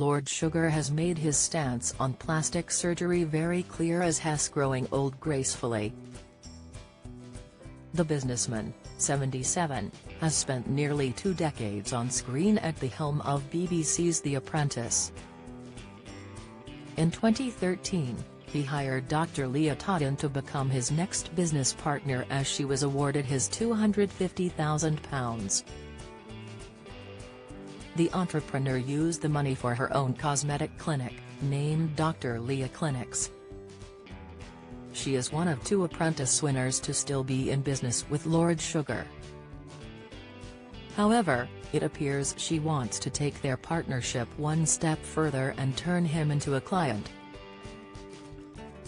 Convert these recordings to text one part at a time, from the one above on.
Lord Sugar has made his stance on plastic surgery very clear as has growing old gracefully. The businessman, 77, has spent nearly 2 decades on screen at the helm of BBC's The Apprentice. In 2013, he hired Dr. Leah Totten to become his next business partner as she was awarded his £250,000. The entrepreneur used the money for her own cosmetic clinic, named Dr. Leah Clinics. She is one of 2 Apprentice winners to still be in business with Lord Sugar. However, it appears she wants to take their partnership one step further and turn him into a client.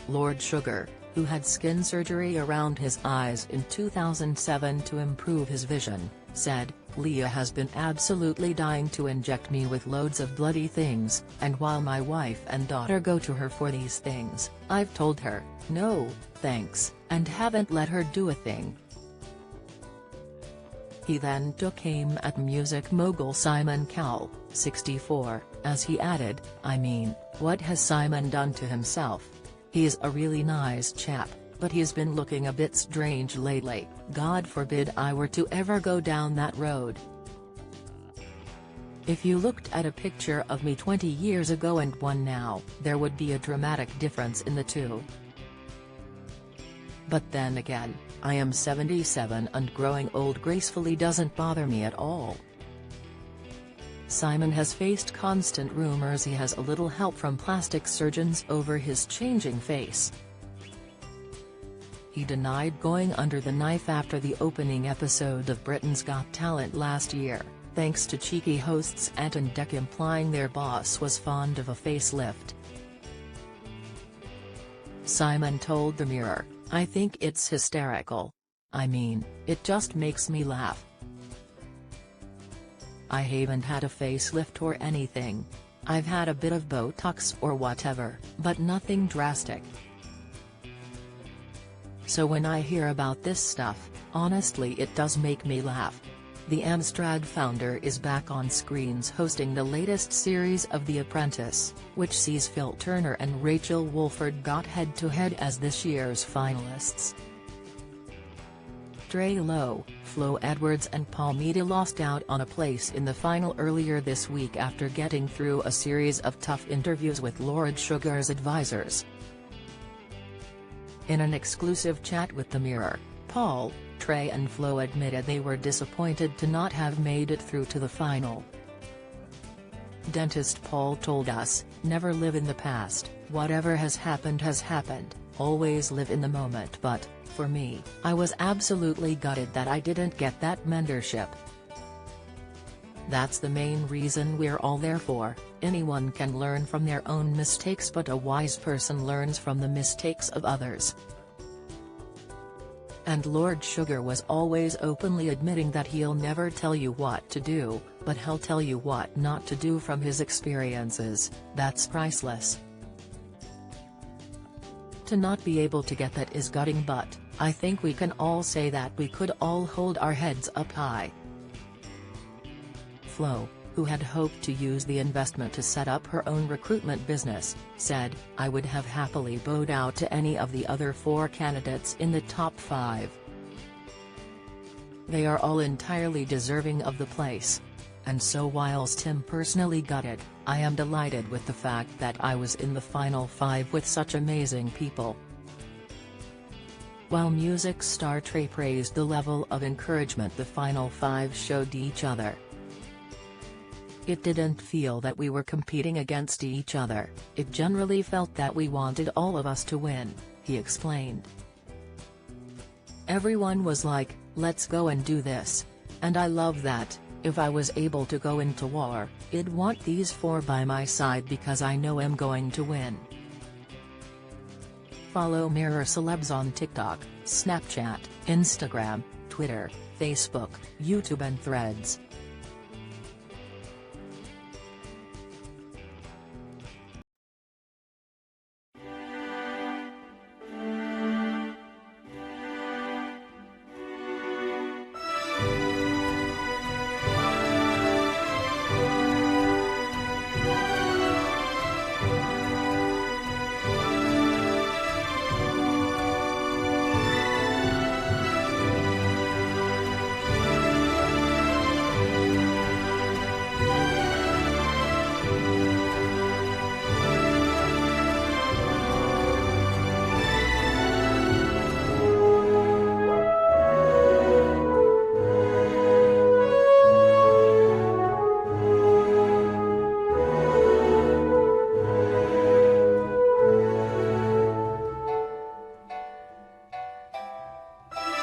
Lord Sugar, who had skin surgery around his eyes in 2007 to improve his vision, said, "Leah has been absolutely dying to inject me with loads of bloody things, and while my wife and daughter go to her for these things, I've told her, no, thanks, and haven't let her do a thing." He then took aim at music mogul Simon Cowell, 64, as he added, "I mean, what has Simon done to himself? He's a really nice chap, but he's been looking a bit strange lately. God forbid I were to ever go down that road. If you looked at a picture of me 20 years ago and one now, there would be a dramatic difference in the two. But then again, I am 77 and growing old gracefully doesn't bother me at all." Simon has faced constant rumors he has a little help from plastic surgeons over his changing face. He denied going under the knife after the opening episode of Britain's Got Talent last year, thanks to cheeky hosts Ant and Dec implying their boss was fond of a facelift. Simon told the Mirror, "I think it's hysterical. I mean, it just makes me laugh. I haven't had a facelift or anything. I've had a bit of Botox or whatever, but nothing drastic. So when I hear about this stuff, honestly it does make me laugh." The Amstrad founder is back on screens hosting the latest series of The Apprentice, which sees Phil Turner and Rachel Wolford got head-to-head as this year's finalists. Trey Lowe, Flo Edwards and Paul Meade lost out on a place in the final earlier this week after getting through a series of tough interviews with Lord Sugar's advisors. In an exclusive chat with The Mirror, Paul, Trey and Flo admitted they were disappointed to not have made it through to the final. Dentist Paul told us, "Never live in the past, whatever has happened, always live in the moment, but, for me, I was absolutely gutted that I didn't get that mentorship. That's the main reason we're all there for. Anyone can learn from their own mistakes, but a wise person learns from the mistakes of others." And Lord Sugar was always openly admitting that he'll never tell you what to do, but he'll tell you what not to do from his experiences. That's priceless. To not be able to get that is gutting, but I think we can all say that we could all hold our heads up high. Flo, who had hoped to use the investment to set up her own recruitment business, said, "I would have happily bowed out to any of the other 4 candidates in the top 5. They are all entirely deserving of the place. And so whilst I'm personally gutted, I am delighted with the fact that I was in the final 5 with such amazing people." While music star Trey praised the level of encouragement the final 5 showed each other. "It didn't feel that we were competing against each other, it generally felt that we wanted all of us to win," he explained. "Everyone was like, let's go and do this. And I love that. If I was able to go into war, I'd want these 4 by my side because I know I'm going to win." Follow Mirror Celebs on TikTok, Snapchat, Instagram, Twitter, Facebook, YouTube and Threads.